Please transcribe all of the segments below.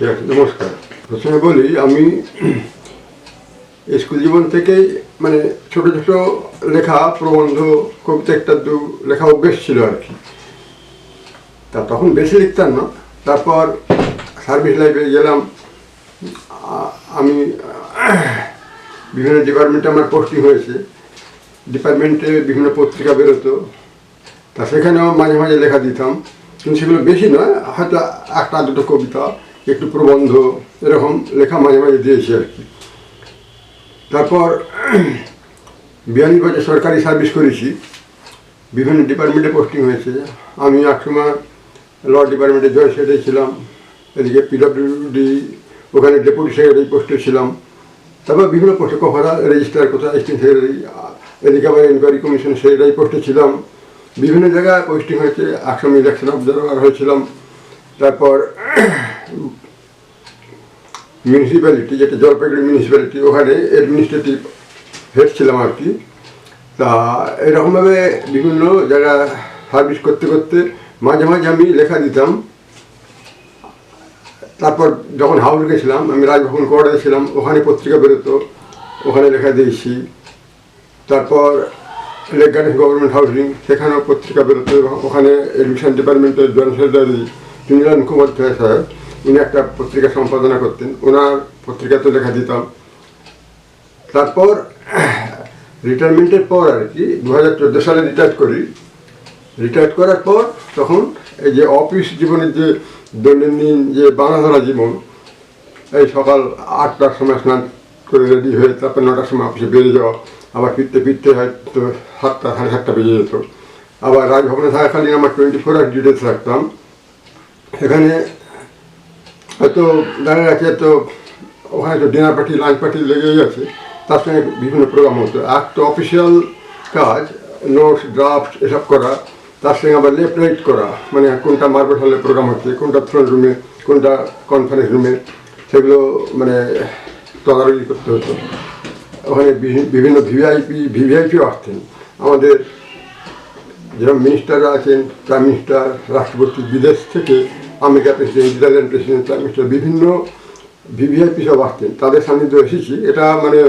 ঠিক আছে, নমস্কার। প্রথমে বলি, আমি স্কুল জীবন থেকেই মানে ছোট ছোট লেখা, প্রবন্ধ, কবিতা একটা দু লেখা অভ্যেস ছিল আর কি। তা তখন বেশি লিখতাম না। তারপর সার্ভিস লাইফে গেলাম। আমি বিভিন্ন ডিপার্টমেন্টে আমার পোস্টিং হয়েছে। ডিপার্টমেন্টে বিভিন্ন পত্রিকা বেরোতো, তা সেখানেও মাঝে মাঝে লেখা দিতাম, কিন্তু সেগুলো বেশি নয়, হয়তো একটা দুটো কবিতা, একটু প্রবন্ধ, এরকম লেখা মাঝে মাঝে দিয়েছি আর কি। তারপর 42 বছর সরকারি সার্ভিস করেছি, বিভিন্ন ডিপার্টমেন্টে পোস্টিং হয়েছে। আমি একসময় ল ডিপার্টমেন্টে জয়েন্ট সেক্রেটারি ছিলাম, এদিকে পিডব্লিউডি ওখানে ডেপুটি সেক্রেটারি পোস্টে ছিলাম। তারপর বিভিন্ন পোস্টে কফারা, রেজিস্ট্রার, কোথাও অ্যাসিস্ট্যান্ট সেক্রেটারি, এদিকে আবার এনকোয়ারি কমিশন সেক্রেটারি পোস্টে ছিলাম। বিভিন্ন জায়গায় পোস্টিং হয়েছে। একসময় ইলেকশন অবজারভার হয়েছিলাম। তারপর মিউনিসিপ্যালিটি, যেটা জলপাইগুড়ি মিউনিসিপ্যালিটি, ওখানে অ্যাডমিনিস্ট্রেটিভ হেড ছিলাম আর কি। তা এরকমভাবে বিভিন্ন জায়গায় সার্ভিস করতে করতে মাঝে মাঝে আমি লেখা দিতাম। তারপর যখন হাওড়ে গেছিলাম, আমি রাজভবন কোয়ার্টারে ছিলাম, ওখানে পত্রিকা বেরোতো, ওখানে লেখা দিয়েছি। তারপর লেক গার্ডেন্স গভর্নমেন্ট হাউসিং, সেখানেও পত্রিকা বেরোতো, ওখানে এডুকেশন ডিপার্টমেন্টের joint secretary Chunilal Mukhopadhyay sir, উনি একটা পত্রিকা সম্পাদনা করতেন, ওনার পত্রিকাতে লেখা দিতাম। তারপর রিটায়ারমেন্টের পর আর কি 2014 সালে রিটায়ার করি। রিটায়ার করার পর তখন এই যে অফিস জীবনের যে দৈনন্দিন যে বাঁধাধরা জীবন, এই সকাল 8টার সময় স্নান করে রেডি হয়ে তারপর 9টার সময় অফিসে বেরিয়ে যাওয়া, আবার ফিরতে ফিরতে হয়তো 7টা সাড়ে 7টা বেজে যেত। আবার রাজভবনে থাকাকালীন আমার 24 আওয়ার ডিউটিতে থাকতাম। এখানে হয়তো দেখা গেছে তো ওখানে তো ডিনার পার্টি, লাঞ্চ পার্টি লেগেই আছে, তার সঙ্গে বিভিন্ন প্রোগ্রাম হতো। একটা অফিসিয়াল কাজ, নোটস, ড্রাফট এসব করা, তার সঙ্গে আবার লেফট রাইট করা, মানে কোনটা মার্বেল হলে প্রোগ্রাম হচ্ছে, কোনটা থ্রোন রুমে, কোনটা কনফারেন্স রুমে, সেগুলো মানে তদারকি করতে হতো। ওখানে বিভিন্ন ভিভিআইপিও আসতেন। আমাদের যেরকম মিনিস্টাররা আছেন, প্রাইম মিনিস্টার, রাষ্ট্রপতি, বিদেশ থেকে America president, Italian president, prime minister, বিভিন্ন ভিভিআইপি সব আসতেন, তাদের সান্নিধ্য এসেছি। এটা মানে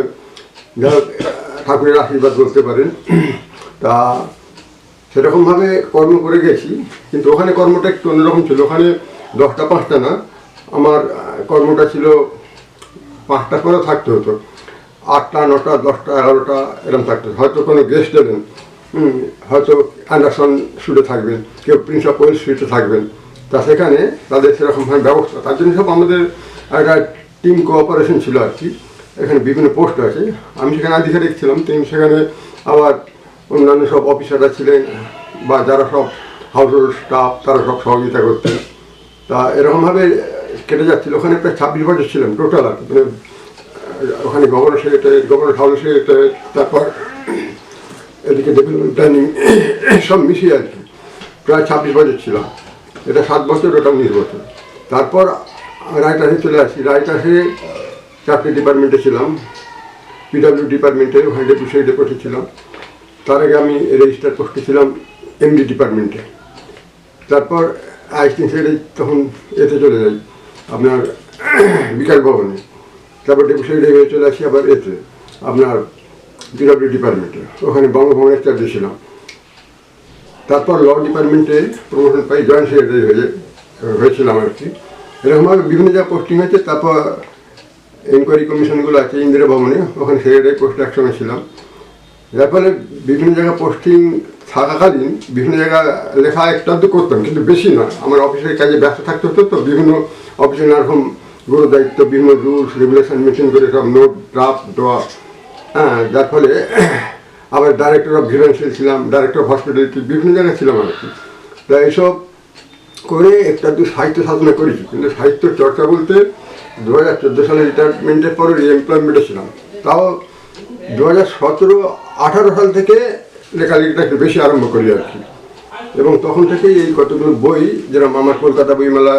ঠাকুরের আশীর্বাদ বলতে পারেন। তা সেরকমভাবে কর্ম করে গেছি, কিন্তু ওখানে কর্মটা একটু অন্যরকম ছিল। ওখানে 10টা 5টা না, আমার কর্মটা ছিল 5টার পরেও থাকতে হতো, 8টা 9টা 10টা 11টা এরকম থাকতে হতো। হয়তো কোনো গেস্ট এলেন, হয়তো অ্যান্ডারসন স্ট্রিটে থাকবেন, কেউ প্রিন্স অফ ওয়েলস স্ট্রিটে থাকবেন, তা সেখানে তাদের সেরকমভাবে ব্যবস্থা, তার জন্য সব আমাদের একটা টিম কোঅপারেশন ছিল আর কি। এখানে বিভিন্ন পোস্ট আছে, আমি সেখানে আধিকারিক ছিলাম, তিনি সেখানে আবার অন্যান্য সব অফিসাররা ছিলেন, বা যারা সব হাউস হোল্ড স্টাফ, তারা সব সহযোগিতা করতেন। তা এরকমভাবে কেটে যাচ্ছিল। ওখানে প্রায় 26 বছর ছিলাম টোটাল আর কি। মানে ওখানে governor secretary, governor house secretary, তারপর এদিকে ডেভেলপমেন্ট প্ল্যানিং, সব মিশিয়ে আর কি প্রায় 26 বছর ছিলাম। এটা 7 বছর, ওটা 19 বছর। তারপর রায়টাসে চলে আসি। রায়টাসে 4টে ডিপার্টমেন্টে ছিলাম। পিডব্লিউ ডিপার্টমেন্টে, ওখানে ডেপুটি সেক্রেটারি পোস্টে ছিলাম। তার আগে আমি রেজিস্ট্রার পোস্টে ছিলাম এমডি ডিপার্টমেন্টে। তারপর অ্যাসিস্ট্যান্ট সেক্রেটারি তখন এতে চলে যাই, আপনার বিকাশ ভবনে। তারপর ডেপুটি সেক্রেটারি হয়ে চলে আসি আবার এতে, আপনার পিডব্লিউ ডিপার্টমেন্টে, ওখানে বঙ্গভবনের চার্জে ছিলাম। তারপর ল ডিপার্টমেন্টে প্রমোশন পাই, জয়েন্ট সেক্রেটারি হয়েছিলাম আর কি। এরকমভাবে বিভিন্ন জায়গায় পোস্টিং হয়েছে। তারপর এনকোয়ারি কমিশনগুলো আছে ইন্দিরা ভবনে, ওখানে সেক্রেটারি পোস্টে একসঙ্গে ছিলাম। যার ফলে বিভিন্ন জায়গায় পোস্টিং থাকাকালীন বিভিন্ন জায়গায় লেখা একটা তো করতাম, কিন্তু বেশি নয়। আমার অফিসের কাজে ব্যস্ত থাকতে হতো, তো বিভিন্ন অফিসে নানারকম গুরু দায়িত্ব, বিভিন্ন রুলস রেগুলেশন মেনটেন করে সব নোট ড্রাফট দেওয়া। হ্যাঁ, যার ফলে আবার ডাইরেক্টর অফ গ্রিভেন্সিয়াল ছিলাম, ডাইরেক্টর অফ হসপিটালিটি, বিভিন্ন জায়গায় ছিলাম আর কি। তা এইসব করে একটা সাহিত্য সাধনা করেছি, কিন্তু সাহিত্য চর্চা বলতে 2014 সালে রিটায়ারমেন্টের পরে রিএমপ্লয়মেন্টে ছিলাম। তাও 2017-18 সাল থেকে লেখালেখিটা একটু বেশি আরম্ভ করি আর কি। এবং তখন থেকেই এই কতগুলো বই, যেরকম আমার কলকাতা বইমেলা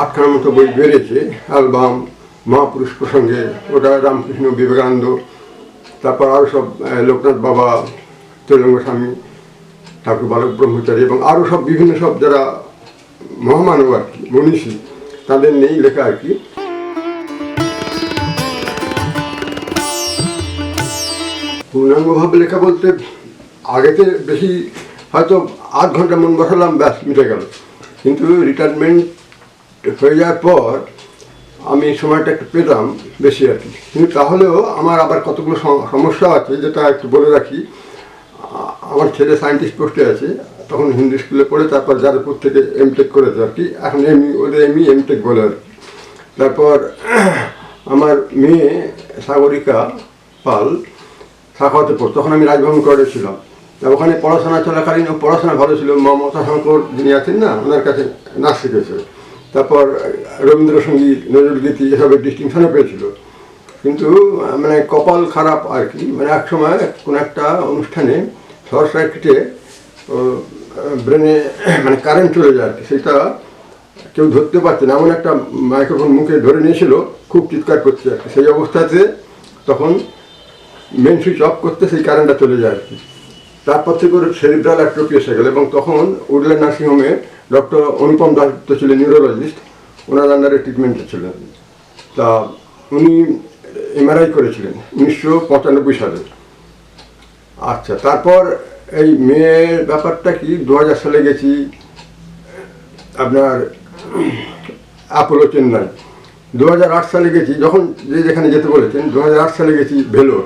8খানার মতো বই বেরিয়েছে, অ্যালবাম, মহাপুরুষ প্রসঙ্গে, ওটা রামকৃষ্ণ, বিবেকানন্দ, তারপর আরও সব লোকনাথ বাবা, তৈলঙ্গ স্বামী, ঠাকুর বালক ব্রহ্মচারী, এবং আরও সব বিভিন্ন সব যারা মহামানব আর কি, মনীষী, তাদের নেই লেখা আর কি। পূর্ণাঙ্গভাবে লেখা বলতে আগেতে বেশি হয়তো 8 ঘন্টা মন বসালাম, ব্যাস মিটে গেল। কিন্তু রিটায়ারমেন্ট হয়ে যাওয়ার পর আমি সময়টা একটু পেতাম বেশি আর কি। কিন্তু তাহলেও আমার আবার কতগুলো সমস্যা আছে, যেটা একটু বলে রাখি। আমার ছেলে সায়েন্টিস্ট পোস্টে আছে, তখন হিন্দি স্কুলে পড়ে, তারপর যাদবপুর থেকে এমটেক করেছে আর কি। এখন ওদের এমটেক বলে আর কি। তারপর আমার মেয়ে সাগরিকা পাল সাখাওয়াতে পড়তো, তখন আমি রাজভবন করেছিলাম। তা ওখানে পড়াশোনা চলাকালীন পড়াশোনা ভালো ছিল। মমতা শঙ্কর যিনি আছেন না, ওনার কাছে নাচ শিখেছে। তারপর রবীন্দ্রসঙ্গীত, নজরুলগীতি এসবের ডিস্টিংশনও পেয়েছিল। কিন্তু মানে কপাল খারাপ আর কি, মানে এক সময় কোনো একটা অনুষ্ঠানে শর্ট সার্কিটে ব্রেনে মানে কারেন্ট চলে যায় আর কি। সেটা কেউ ধরতে পারছে না, এমন একটা মাইক্রোফোন মুখে ধরে নিয়েছিল, খুব চিৎকার করছে আর কি। সেই অবস্থাতে তখন মেন সুইচ অফ করতে সেই কারেন্টটা চলে যায় আর কি। তারপর থেকে ওর সেরিব্রাল অ্যাট্রফি এসে গেল, এবং তখন উডল্যান্ড নার্সিংহোমে ডক্টর অনুপম দাসগুপ্ত ছিলেন নিউরোলজিস্ট, ওনার আন্ডারে ট্রিটমেন্টে ছিলেন। তা উনি এমআরআই করেছিলেন 1995 সালে। আচ্ছা, তারপর এই মেয়ের ব্যাপারটা কি, 2000 সালে গেছি আপনার অ্যাপোলো চেন্নাই। 2008 সালে গেছি, যখন যেখানে যেতে বলেছেন, 2008 সালে গেছি ভেলোর।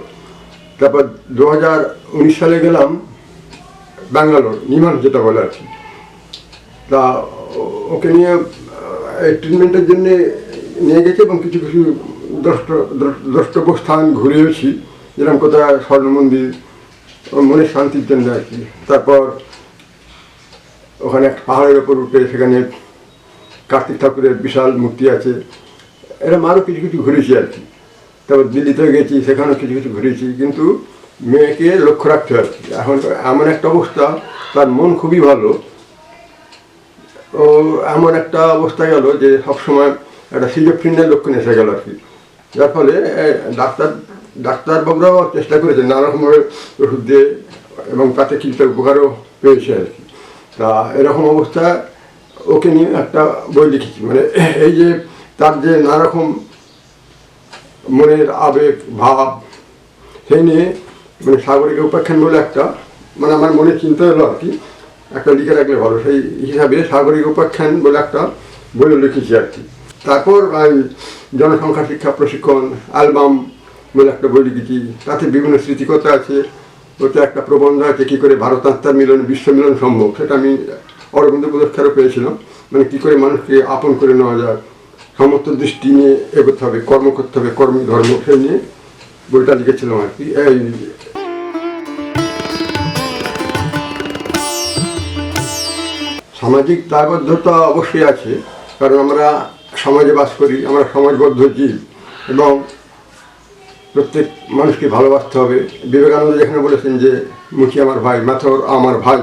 তারপর 2019 সালে গেলাম ব্যাঙ্গালোর, নিমান যেটা বলে আর কি। তা ওকে নিয়ে ট্রিটমেন্টের জন্যে নিয়ে গেছে, এবং কিছু কিছু দ্রষ্টব্য স্থান ঘুরিয়েছি, যেরকম কোথায় স্বর্ণ মন্দির, মনের শান্তির জন্য আর কি। তারপর ওখানে একটা পাহাড়ের ওপর উঠে সেখানে কার্তিক ঠাকুরের বিশাল মূর্তি আছে, এরকম আরও কিছু কিছু ঘুরেছি আর কি। তারপর দিল্লিতে গেছি, সেখানেও কিছু কিছু ঘুরেছি। কিন্তু মেয়েকে লক্ষ্য রাখতে আর কি। এখন এমন একটা অবস্থা, তার মন খুবই ভালো, ও এমন একটা অবস্থা গেল যে সবসময় একটা সিজোফ্রেনিয়ার লক্ষণ এসে গেল আর কি। যার ফলে ডাক্তারবাবুরাও চেষ্টা করেছে নানারকমভাবে ওষুধ দিয়ে, এবং তাতে কিছুটা উপকারও পেয়েছে আর কি। তা এরকম অবস্থা ওকে নিয়ে একটা বই লিখেছি। মানে এই যে তার যে নানারকম মনের আবেগ ভাব, সেই নিয়ে মানে সাগরিকা উপাখ্যান বলে একটা, মানে আমার মনে চিন্তা হলো আর কি, একটা লিখে রাখলে ভালো। সেই হিসাবে সাগরিকা উপাখ্যান বলে একটা বইও লিখেছি আর কি। তারপর জনসংখ্যা শিক্ষা প্রশিক্ষণ অ্যালবাম বলে একটা বই লিখেছি, তাতে বিভিন্ন স্মৃতিকথা আছে। ওতে একটা প্রবন্ধ আছে, কী করে ভারত আত্মার মিলন বিশ্ব মিলন সম্ভব, সেটা আমি অরবিন্দ পুরস্কারও পেয়েছিলাম। মানে কী করে মানুষকে আপন করে নেওয়া যায়, সমস্ত দৃষ্টি নিয়ে এগোতে হবে, কর্ম করতে হবে, কর্মী ধর্ম, সেই নিয়ে বইটা লিখেছিলাম আর কি। এই সামাজিক দায়বদ্ধতা অবশ্যই আছে, কারণ আমরা সমাজে বাস করি, আমরা সমাজবদ্ধ জীব, এবং প্রত্যেক মানুষকে ভালোবাসতে হবে। বিবেকানন্দ যেখানে বলেছেন যে মুখী আমার ভাই, মাথর আমার ভাই,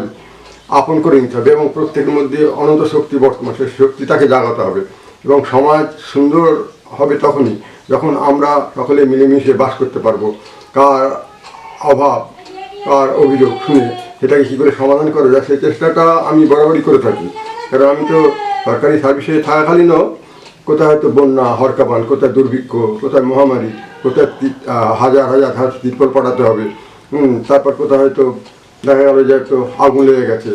আপন করে নিতে হবে, এবং প্রত্যেকের মধ্যে অনন্ত শক্তি বর্তমান, সেই শক্তি তাকে জাগাতে হবে। এবং সমাজ সুন্দর হবে তখনই যখন আমরা সকলে মিলেমিশে বাস করতে পারবো। কার অভাব, কার অভিযোগ শুনে সেটাকে কী করে সমাধান করা যায়, সেই চেষ্টাটা আমি বরাবরই করে থাকি। কারণ আমি তো সরকারি সার্ভিসে থাকাকালীনও কোথায় হয়তো বন্যা, হরকাবান, কোথায় দুর্ভিক্ষ, কোথায় মহামারী, কোথায় হাজার হাজার হাত তিরপল পাঠাতে হবে, তারপর কোথায় হয়তো দেখা গেল যে একটু আগুন লেগে গেছে,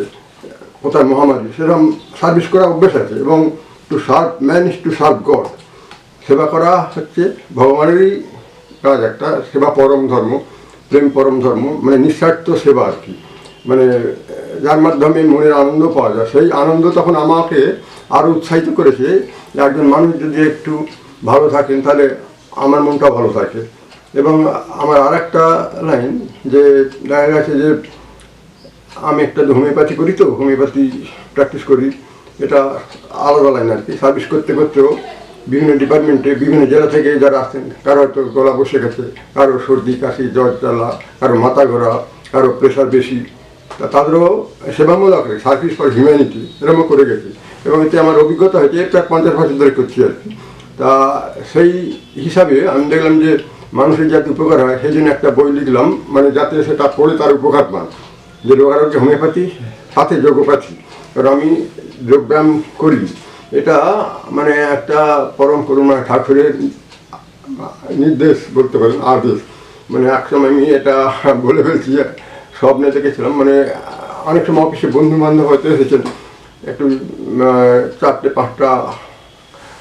কোথায় মহামারী, সেরকম সার্ভিস করা অভ্যেস আছে। এবং to serve man is to serve god, সেবা করা হচ্ছে ভগবানেরই কাজ একটা। সেবা পরম ধর্ম, প্রেম পরম ধর্ম, মানে নিঃস্বার্থ সেবা আর কি। মানে যার মাধ্যমে মনের আনন্দ পাওয়া যায়, সেই আনন্দ তখন আমাকে আরও উৎসাহিত করেছে যে একজন মানুষ যদি একটু ভালো থাকেন তাহলে আমার মনটাও ভালো থাকে। এবং আমার আর একটা লাইন, যে দেখা গেছে যে আমি একটা হোমিওপ্যাথি করি, তো হোমিওপ্যাথি প্র্যাকটিস করি, এটা আলাদা লাইন আর কি। সার্ভিস করতে করতেও বিভিন্ন ডিপার্টমেন্টে বিভিন্ন জেলা থেকে যারা আসেন, কারো হয়তো গলা বসে গেছে, কারো সর্দি কাশি জ্বর জ্বালা, কারো মাথা ঘোরা, কারো প্রেশার বেশি, তা তাদেরও সেবামূলক সার্ভিস ফর হিউম্যানিটি এরকমও করে গেছি। এবং এতে আমার অভিজ্ঞতা হয়েছে, প্রায় 50 বছর ধরে করছি আর কি। তা সেই হিসাবে আমি দেখলাম যে মানুষের যাতে উপকার হয়, সেই জন্য একটা বই লিখলাম, মানে যাতে সেটা পড়ে তার উপকার পান। যে রোগারোগ্য হোমিওপ্যাথি সাথে যোগোপ্যাথি, কারণ আমি যোগব্যায়াম করি, এটা মানে একটা পরম করুণা ঠাকুরের নির্দেশ বলতে পারেন, আদেশ। মানে একসময় আমি এটা বলে ফেলছি, স্বপ্নে দেখেছিলাম। মানে অনেক সময় অফিসে বন্ধু বান্ধব হয়তো এসেছেন, একটু 4-5টা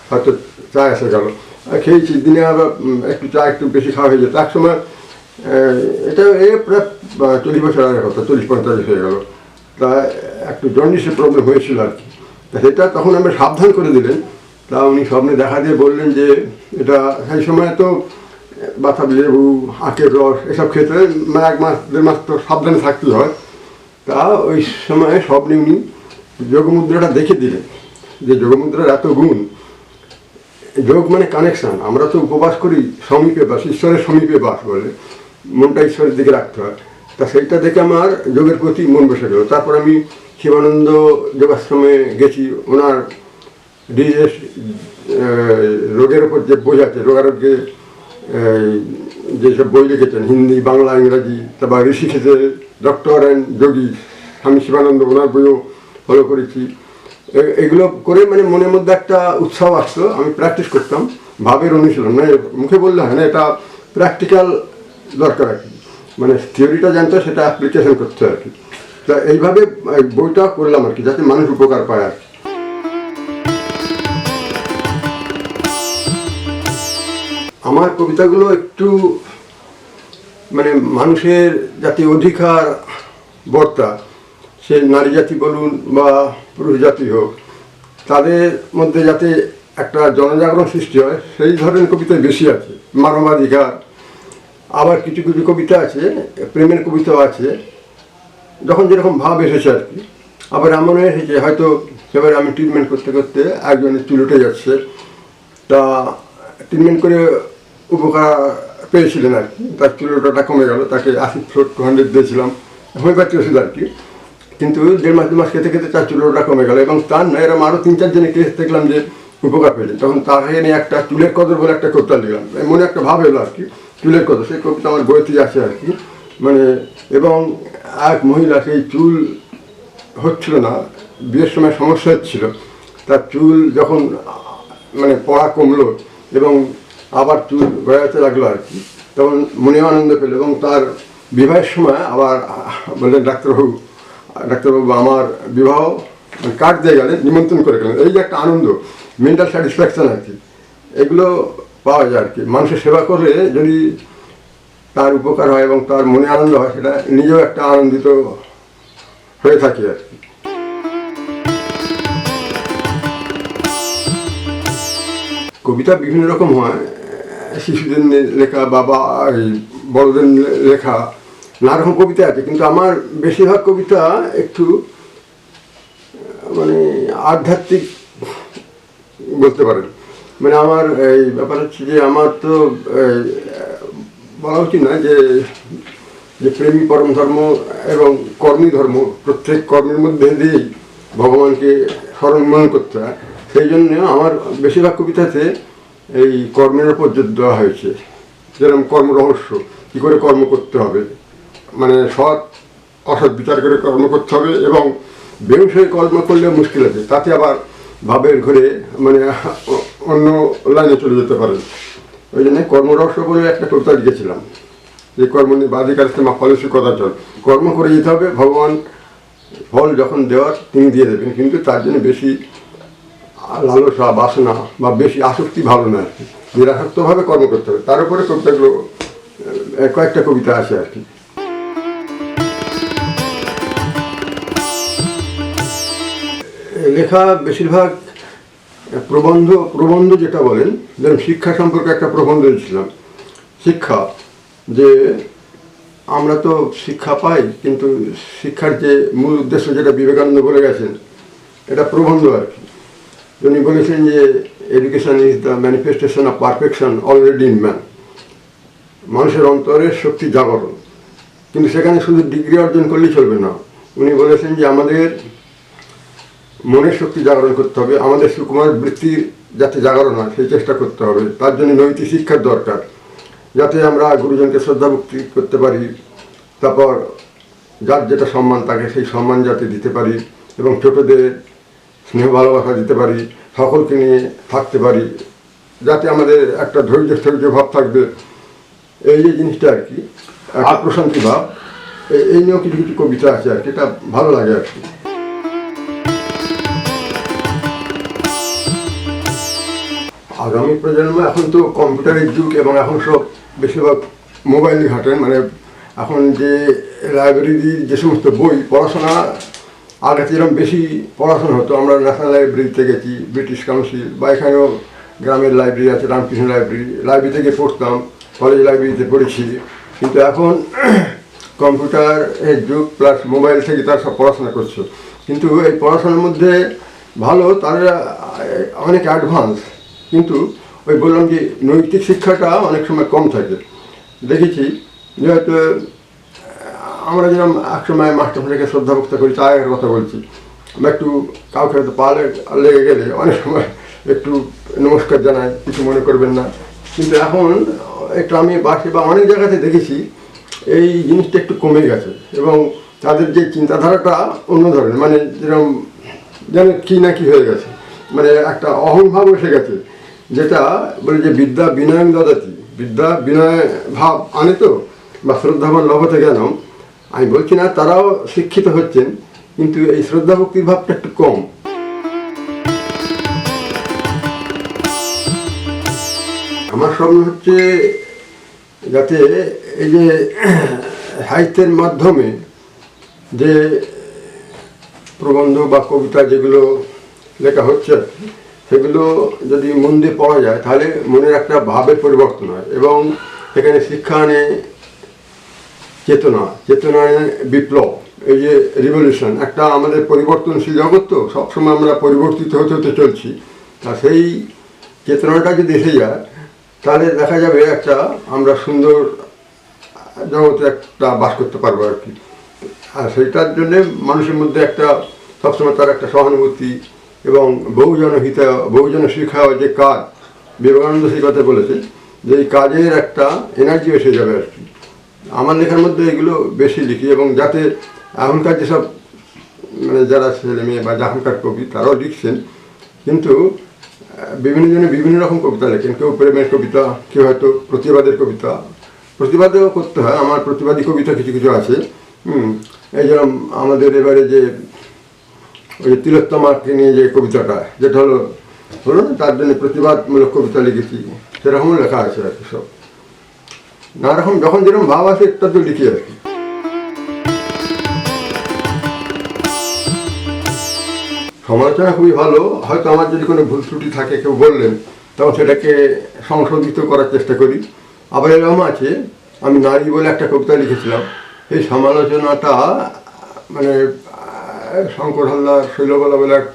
হয়তো চা এসে গেল, খেয়েছি। দিনে আবার একটু চা একটু বেশি খাওয়া হয়ে যেত। এক সময় এটা প্রায় 40 বছর আগের কথা, 40-45 হয়ে গেল। তা একটু জন্ডিসের প্রবলেম হয়েছিল আর কি। তা সেটা তখন আমি সাবধান করে দিলেন। তা উনি স্বপ্নে দেখা দিয়ে বললেন যে এটা সেই সময় তো বাতাবি লেবু, আখের রস এসব খেতে 1-1.5 মাস তো সাবধানে থাকতেই হয়। তা ওই সময় স্বপ্নে উনি যোগমুদ্রাটা দেখে দিলেন যে যোগমুদ্রার এত গুণ। যোগ মানে কানেকশান। আমরা তো উপবাস করি সমীপে বাস, ঈশ্বরের সমীপে বাস বলে, মনটা ঈশ্বরের দিকে রাখতে হয়। তা সেইটা দেখে আমার যোগের প্রতি মন বসে গেল। তারপর আমি শিবানন্দ যোগাশ্রমে গেছি। ওনার ডিজিজ রোগের ওপর যে বই আছে, রোগারোগ্যে যেসব বই লিখেছেন হিন্দি, বাংলা, ইংরাজি, তারপর ঋষিকেশের ডক্টর অ্যান্ড যোগী স্বামী শিবানন্দ, ওনার বইও ফলো করেছি। এগুলো করে মানে মনের মধ্যে একটা উৎসাহ আসতো। আমি প্র্যাকটিস করতাম, ভাবের অনুশীলন, মানে মুখে বললে হয় না, এটা প্র্যাকটিক্যাল দরকার আর কি। মানে থিওরিটা জানতে হয়, সেটা অ্যাপ্লিকেশন করতে হয় আর কি। তা এইভাবে বইটা করলাম আর কি, যাতে মানুষ উপকার পায় আর কি। আমার কবিতাগুলো একটু মানে মানুষের যাতে অধিকার বর্তা, সে নারী জাতি বলুন বা পুরুষ জাতি হোক, তাদের মধ্যে যাতে একটা জনজাগরণ সৃষ্টি হয়, সেই ধরনের কবিতায় বেশি আছে। মানবাধিকার, আবার কিছু কিছু কবিতা আছে প্রেমের কবিতাও আছে, যখন যেরকম ভাব এসেছে আর কি। আবার এমন এসেছে হয়তো এবার আমি ট্রিটমেন্ট করতে করতে একজনের চুল উঠে যাচ্ছে, তা ট্রিটমেন্ট করে উপকার পেয়েছিলেন আর কি। তার চুল ওঠাটা কমে গেল, তাকে অ্যাসিড ফ্লোর 200 দিয়েছিলাম, হোমিওপ্যাথি ওষুধ আর কি। কিন্তু 1.5-2 মাস খেতে খেতে তার চুল ওঠা কমে গেল। এবং তার নয়, এরকম আরও 3-4 জনের কেস দেখলাম যে উপকার পেয়েছে। তখন তাকে নিয়ে একটা চুলের কদর বলে একটা কবিতা লিখলাম, মনে একটা ভাব এলো আর কি, চুলের কদর। সেই কবিতা আমার বইতেই আছে আর কি। মানে এবং এক মহিলা, সেই চুল হচ্ছিল না, বিয়ের সময় সমস্যা হচ্ছিল, তার চুল যখন মানে পড়া কমলো এবং আবার চুল গড়াতে লাগলো আর কি, তখন মনে আনন্দ পেল। এবং তার বিবাহের সময় আবার বললেন ডাক্তারবাবু আমার বিবাহ কার্ড দিয়ে গেলেন, নিমন্ত্রণ করে গেলেন। এই যে একটা আনন্দ, মেন্টাল স্যাটিসফ্যাকশান আর কি, এগুলো পাওয়া যায় আর কি। মানুষের সেবা করলে যদি তার উপকার হয় এবং তার মনে আনন্দ হয়, সেটা নিজেও একটা আনন্দিত হয়ে থাকে আর কি। কবিতা বিভিন্ন রকম হয়, শিশুদের লেখা, বাবা বড়দের লেখা, নানা রকম কবিতা আছে। কিন্তু আমার বেশিরভাগ কবিতা একটু মানে আধ্যাত্মিক বলতে পারেন। মানে আমার এই ব্যাপার হচ্ছে যে আমার তো বলা উচিত না যে যে প্রেমী পরম ধর্ম এবং কর্মী ধর্ম, প্রত্যেক কর্মের মধ্যে দিয়েই ভগবানকে স্মরণ মনন করতে হয়। সেই জন্য আমার বেশিরভাগ কবিতাতে এই কর্মের ওপর জোর দেওয়া হয়েছে। যেরকম কর্মরহস্য, কী করে কর্ম করতে হবে, মানে সৎ অসৎ বিচার করে কর্ম করতে হবে, এবং বেহুশ হয়ে কর্ম করলে মুশকিল আছে, তাতে আবার ভাবের ঘরে মানে অন্য লাইনে চলে যেতে পারেন। ওই জন্য কর্মরহস্য বলে একটা কবিতা লিখেছিলাম যে কর্ম বাধিকার মা ফলসী কদাচল, কর্ম করে যেতে হবে, ভগবান ফল যখন দেওয়ার তিনি দিয়ে দেবেন। কিন্তু তার জন্য বেশি লালসা, বাসনা বা বেশি আসক্তি ভালো না আর কি, নিরাসক্তভাবে কর্ম করতে হবে। তার উপরে কবিতাগুলো কয়েকটা কবিতা আছে আর কি। লেখা বেশিরভাগ প্রবন্ধ যেটা বলেন, যেমন শিক্ষা সম্পর্কে একটা প্রবন্ধ দিয়েছিলাম। শিক্ষা, যে আমরা তো শিক্ষা পাই, কিন্তু শিক্ষার যে মূল উদ্দেশ্য যেটা বিবেকানন্দ বলে গেছেন, এটা প্রবন্ধ আর কি। উনি বলেছেন যে education is the manifestation of perfection already in man. মানুষের অন্তরের শক্তি জাগরণ, কিন্তু সেখানে শুধু ডিগ্রি অর্জন করলেই চলবে না। উনি বলেছেন যে আমাদের মনের শক্তি জাগরণ করতে হবে, আমাদের সুকুমার বৃত্তির যাতে জাগরণ হয় সেই চেষ্টা করতে হবে। তার জন্য নৈতিক শিক্ষার দরকার, যাতে আমরা গুরুজনকে শ্রদ্ধা ভক্তি করতে পারি, তারপর যার যেটা সম্মান তাকে সেই সম্মান যাতে দিতে পারি, এবং ছোটদের স্নেহ ভালোবাসা দিতে পারি, সকলকে নিয়ে থাকতে পারি, যাতে আমাদের একটা ধৈর্য ভাব থাকবে, এই যে জিনিসটা আর কি, একটা প্রশান্তি ভাব, এই নিয়েও কিছু কিছু কবিতা আছে আর কি, এটা ভালো লাগে আর কি। আগামী প্রজন্ম এখন তো কম্পিউটারের যুগ, এবং এখন সব বেশিরভাগ মোবাইল ঘাটেন, মানে এখন যে লাইব্রেরি যে সমস্ত বই পড়াশোনা, আগে যেরকম বেশি পড়াশোনা হতো, আমরা ন্যাশনাল লাইব্রেরিতে গেছি, ব্রিটিশ কাউন্সিল বা এখানেও গ্রামের লাইব্রেরি আছে, রামকৃষ্ণ লাইব্রেরিতে গিয়ে পড়তাম, কলেজ লাইব্রেরিতে পড়েছি। কিন্তু এখন কম্পিউটারের যুগ প্লাস মোবাইল থেকে তারা সব পড়াশোনা করছে, কিন্তু এই পড়াশোনার মধ্যে ভালো, তারা অনেক অ্যাডভান্স, কিন্তু ওই বললাম যে নৈতিক শিক্ষাটা অনেক সময় কম থাকে। দেখেছি যে হয়তো আমরা যেরকম একসময় মাস্টারমশাইকে শ্রদ্ধা ভক্তি করি, তার আগের কথা বলছি, আমরা একটু কাউকে হয়তো পা লেগে গেলে অনেক সময় একটু নমস্কার জানাই, কিছু মনে করবেন না। কিন্তু এখন একটু আমি বাসে বা অনেক জায়গাতে দেখেছি এই জিনিসটা একটু কমে গেছে, এবং তাদের যে চিন্তাধারাটা অন্য ধরনের, মানে যেরকম যেন কী না কি হয়ে গেছে, মানে একটা অহংভাব এসে গেছে, যেটা বলে যে বিদ্যা বিনয়ং দদাতি, বিদ্যা বিনয় ভাব আনে তো, বা শ্রদ্ধাবান লভতে জ্ঞানম। আমি বলছি না তারাও শিক্ষিত হচ্ছেন, কিন্তু এই শ্রদ্ধা ভক্তির ভাবটা একটু কম। আমার স্বপ্ন হচ্ছে যাতে এই যে সাহিত্যের মাধ্যমে যে প্রবন্ধ বা কবিতা যেগুলো লেখা হচ্ছে, সেগুলো যদি মন দিয়ে পড়া যায়, তাহলে মনের একটা ভাবের পরিবর্তন হয়, এবং এখানে শিক্ষা আনে চেতনায় বিপ্লব, এই যে রিভলিউশন, একটা আমাদের পরিবর্তনশীল জগৎ, তো সবসময় আমরা পরিবর্তিত হতে হতে চলছি। তা সেই চেতনাটা যদি এসে যায়, তাহলে দেখা যাবে একটা আমরা সুন্দর জগতে একটা বাস করতে পারবো আর কি। আর সেইটার জন্যে মানুষের মধ্যে একটা সবসময় তার একটা সহানুভূতি, এবং বহুজন শিক্ষা যে কাজ, বিবেকানন্দ সেই কথা বলেছে যে এই কাজের একটা এনার্জি এসে যাবে আর কি। আমার লেখার মধ্যে এগুলো বেশি লিখি, এবং যাতে এখনকার যেসব মানে যারা ছেলে মেয়ে বা এখনকার কবি তারাও লিখছেন, কিন্তু বিভিন্ন জনে বিভিন্ন রকম কবিতা লেখেন, কেউ প্রেমের কবিতা, কেউ হয়তো প্রতিবাদের কবিতা, প্রতিবাদেও করতে হয়, আমার প্রতিবাদী কবিতা কিছু কিছু আছে। এই যেরকম আমাদের এবারে যে ওই তিলোত্তমাকে নিয়ে যে কবিতাটা, যেটা হলো না, তার জন্য প্রতিবাদমূলক কবিতা লিখেছি, সেরকমও লেখা আছে আর কি। সব নানা রকম যখন যেরকম ভাব আছে একটা তো লিখি আর কি। সমালোচনা খুবই ভালো, হয়তো আমার যদি কোনো ভুল ত্রুটি থাকে কেউ বললেন, তখন সেটাকে সংশোধিত করার চেষ্টা করি। আবার এরকম আছে, আমি নারী বলে একটা কবিতা লিখেছিলাম, এই সমালোচনাটা মানে শঙ্কর হালদার শৈলবালা বলে এক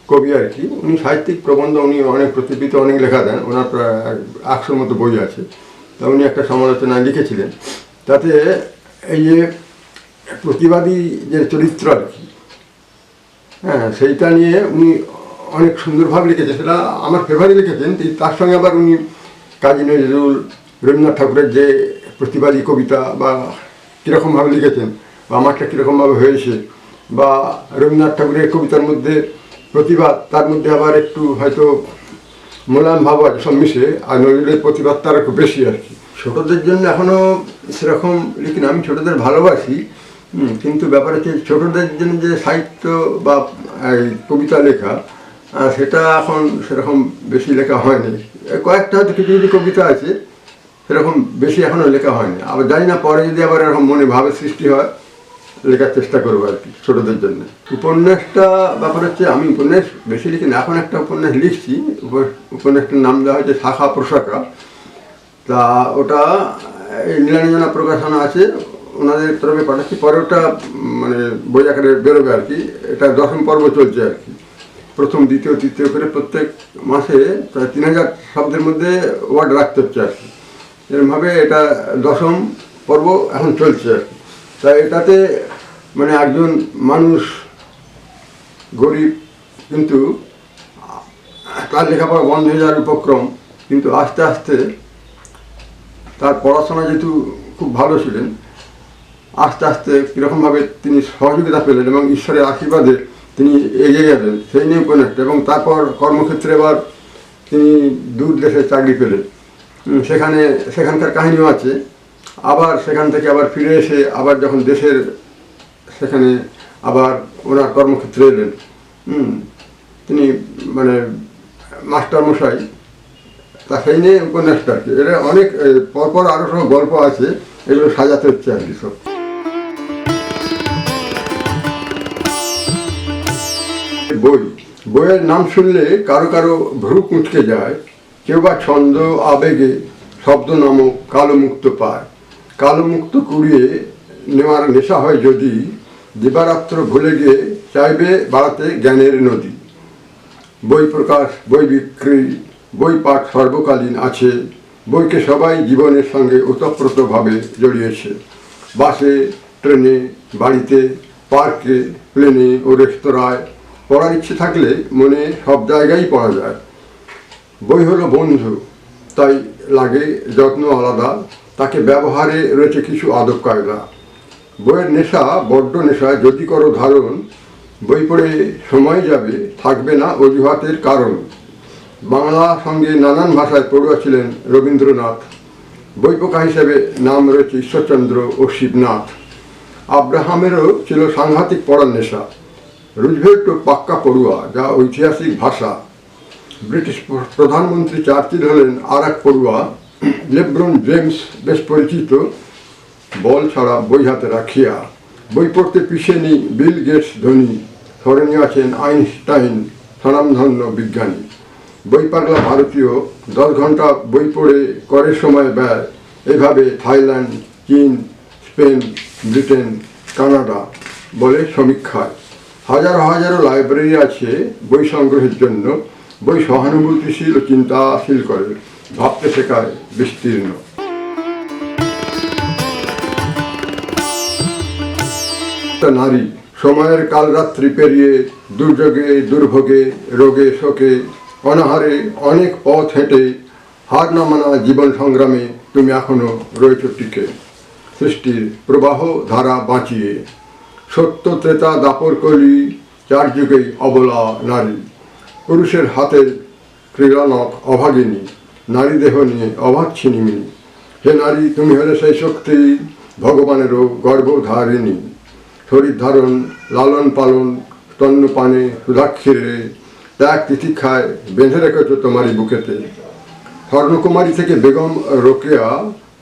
কবি আর কি, উনি সাহিত্যিক প্রবন্ধ, উনি অনেক প্রতিবিত অনেক লেখা দেন, ওনার প্রায় 100-র মতো বই আছে। তা উনি একটা সমালোচনা লিখেছিলেন, তাতে এই যে প্রতিবাদী যে চরিত্র আর কি, হ্যাঁ, সেইটা নিয়ে উনি অনেক সুন্দরভাবে লিখেছেন, সেটা আমার ফেভারে লিখেছেন। তার সঙ্গে আবার উনি কাজী নজরুল, রবীন্দ্রনাথ ঠাকুরের যে প্রতিবাদী কবিতা বা কীরকমভাবে লিখেছেন, বা আমারটা কীরকমভাবে হয়েছে, বা রবীন্দ্রনাথ ঠাকুরের কবিতার মধ্যে প্রতিবাদ, তার মধ্যে আবার একটু হয়তো মোলায়েম ভাব আছে সব মিশে, আর নজরুলের প্রতিবাদ তার একটু বেশি আর কি। ছোটোদের জন্য এখনও সেরকম লিখি না, আমি ছোটোদের ভালোবাসি, কিন্তু ব্যাপার হচ্ছে ছোটোদের জন্য যে সাহিত্য বা কবিতা লেখা, সেটা এখন সেরকম বেশি লেখা হয়নি। কয়েকটা হয়তো কিছু কিছু কবিতা আছে, সেরকম বেশি এখনও লেখা হয়নি। আবার জানি না, পরে যদি আবার এরকম মনে ভাবের সৃষ্টি হয়, লেখার চেষ্টা করবো আর কি ছোটোদের জন্য। উপন্যাসটা ব্যাপার হচ্ছে, আমি উপন্যাস বেশি লিখি না, এখন একটা উপন্যাস লিখছি, উপন্যাসটার নাম দেওয়া হয়েছে শাখা প্রশাখা। তা ওটা নীলাঞ্জনা প্রকাশনা আছে, ওনাদের তরফে পাঠাচ্ছি, পরে ওটা মানে বই আকারে বেরোবে আর কি। এটা 10ম পর্ব চলছে আর কি, প্রথম দ্বিতীয় তৃতীয় করে প্রত্যেক মাসে প্রায় 3000 শব্দের মধ্যে ওয়ার্ড রাখতে হচ্ছে আর কি। এরকমভাবে এটা 10ম পর্ব এখন চলছে আর কি। তাই এটাতে মানে একজন মানুষ গরিব, কিন্তু তার লেখাপড়া বন্ধ হয়ে যাওয়ার উপক্রম, কিন্তু আস্তে আস্তে তার পড়াশোনা যেহেতু খুব ভালো ছিলেন, আস্তে আস্তে কীরকমভাবে তিনি সহযোগিতা পেলেন, এবং ঈশ্বরের আশীর্বাদে তিনি এগিয়ে গেলেন সেই নিয়ে উপন্যাসটা। এবং তারপর কর্মক্ষেত্রে এবার তিনি দূর দেশে চাকরি পেলেন, সেখানকার কাহিনীও আছে। আবার সেখান থেকে আবার ফিরে এসে আবার যখন দেশের সেখানে আবার ওনার কর্মক্ষেত্রে এলেন, তিনি মানে মাস্টারমশাই, তা সেই নিয়ে উপন্যাসটা আর কি। এটা অনেক পরপর আরও সব গল্প আছে, এগুলো সাজাতে হচ্ছে আর কি সব। বইয়ের নাম শুনলে কারো কারো ভ্রু কুঁচকে যায়, কেউ বা ছন্দ আবেগে শব্দ নামক কালো মুক্ত পায়। কালো মুক্ত কুড়িয়ে নেওয়ার নেশা হয় যদি, দিবারাত্র ভুলে গিয়ে চাইবে বাড়াতে জ্ঞানের নদী। বই প্রকাশ, বই বিক্রি, বই পাঠ সর্বকালীন আছে। বইকে সবাই জীবনের সঙ্গে ওতপ্রোতভাবে জড়িয়েছে। বাসে, ট্রেনে, বাড়িতে, পার্কে, প্লেনে ও রেস্তোরাঁয় পড়ার ইচ্ছে থাকলে মনে সব জায়গায় পড়া যায়। বই হলো বন্ধু, তাই লাগে যত্ন আলাদা, তাকে ব্যবহারে রয়েছে কিছু আদব কায়দা। বইয়ের নেশা বড্ড নেশা যদি করো ধারণ, বই পড়ে সময় যাবে, থাকবে না অজুহাতের কারণ। বাংলা সঙ্গে নানান ভাষায় পড়ুয়া ছিলেন রবীন্দ্রনাথ। বইপোকা হিসেবে নাম রয়েছে ঈশ্বরচন্দ্র ও শিবনাথ। আব্রাহামেরও ছিল সাংঘাতিক পড়ার নেশা। রুজভেল্টও পাক্কা পড়ুয়া, যা ঐতিহাসিক ভাষা। ব্রিটিশ প্রধানমন্ত্রী চার্চিল হলেন আর এক পড়ুয়া। লেব্রন জেমস বেশ পরিচিত, বল ছাড়া বই হাতে রাখিয়া। বই পড়তে পিছিয়ে নেই বিল গেটস ধনী, স্মরণীয় আছেন আইনস্টাইন স্বনামধন্য বিজ্ঞানী। বই পাগলা ভারতীয় 10 ঘন্টা বই পড়ে করে সময় ব্যয়। এভাবে থাইল্যান্ড, চীন, স্পেন, ব্রিটেন, কানাডা বলে সমীক্ষায়। হাজারো হাজারো লাইব্রেরি আছে বই সংগ্রহের জন্য। বই সহানুভূতিশীল ও চিন্তাশীল করে, ভাবতে শেখায় বিস্তীর্ণ। নারী সময়ের কালরাত্রি পেরিয়ে দুর্যোগে দুর্ভোগে রোগে শোকে অনাহারে অনেক পথ হেঁটে হার না মানা জীবন সংগ্রামে তুমি এখনো রয়েছ টিকে। সৃষ্টির প্রবাহ ধারা বাঁচিয়ে সত্য ত্রেতা দাপর কলি, 4 যুগেই অবলা নারী। পুরুষের হাতের ক্রীড়ানক অভাগিনী, নারী দেহ নিয়ে অবাধ ছিনিমিনি। হে নারী, তুমি হলে সেই শক্তি, ভগবানেরও গর্ভধারিণী। শরীর ধারণ, লালন পালন, স্তন্যপানে সুধাক্ষীরে, ত্যাগ তিতিক্ষায় বেঁধে রেখেছ তোমারই বুকেতে। স্বর্ণকুমারী থেকে বেগম রোকেয়া,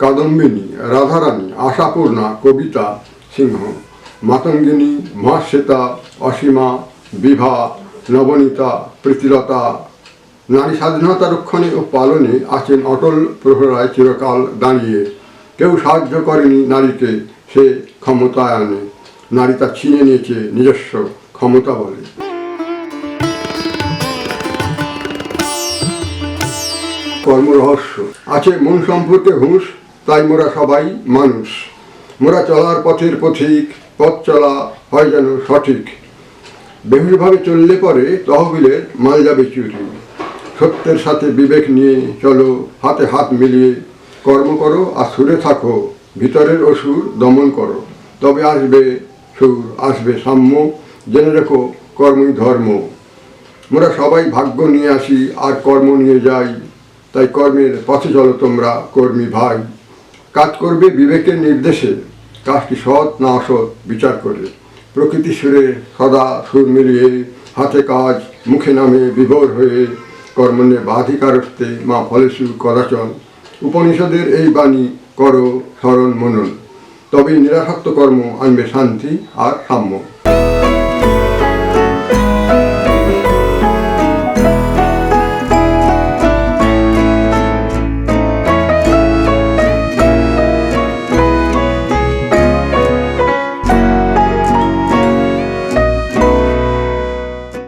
কাদম্বিনী, রাধারানী, আশাপূর্ণা, কবিতা সিংহ, মাতঙ্গিনী, মহাশ্বেতা, অসীমা, বিভা, নবনীতা, প্রীতিলতা। নারী স্বাধীনতা রক্ষণে ও পালনে আছেন অটল প্রহরায় চিরকাল দাঁড়িয়ে। কেউ সাহায্য করেনি নারীকে সে ক্ষমতায়নে, নারী তা ছিনে নিয়েছে নিজস্ব ক্ষমতা বলে। কর্মরহস্য আছে মন সম্পর্কে হুঁশ, তাই মোরা সবাই মানুষ। মোরা চলার পথের পথিক, পথ চলা হয় যেন সঠিক। বেহুশভাবে চললে পরে তহবিলের মাল যাবে চুরি। সত্যের সাথে বিবেক নিয়ে চলো, হাতে হাত মিলিয়ে কর্ম করো আর সুরে থাকো। ভিতরের অসুর দমন করো, তবে আসবে সুর, আসবে সাম্য। জেনে রেখো কর্মই ধর্ম। মোরা সবাই ভাগ্য নিয়ে আসি আর কর্ম নিয়ে যাই, তাই কর্মের পথে চলো তোমরা কর্মী ভাই। কাজ করবে বিবেকের নির্দেশে, কাজটি সৎ না অসৎ বিচার করে। প্রকৃতি সুরে সদা সুর মিলিয়ে, হাতে কাজ মুখে নামে বিভোর হয়ে। কর্মণ্যে বাধিকারস্তে মা ফলেষু কদাচন। উপনিষদের এই বাণী করো স্মরণ মনন, তবেই নিরাসক্ত কর্ম আনবে শান্তি আর সাম্য।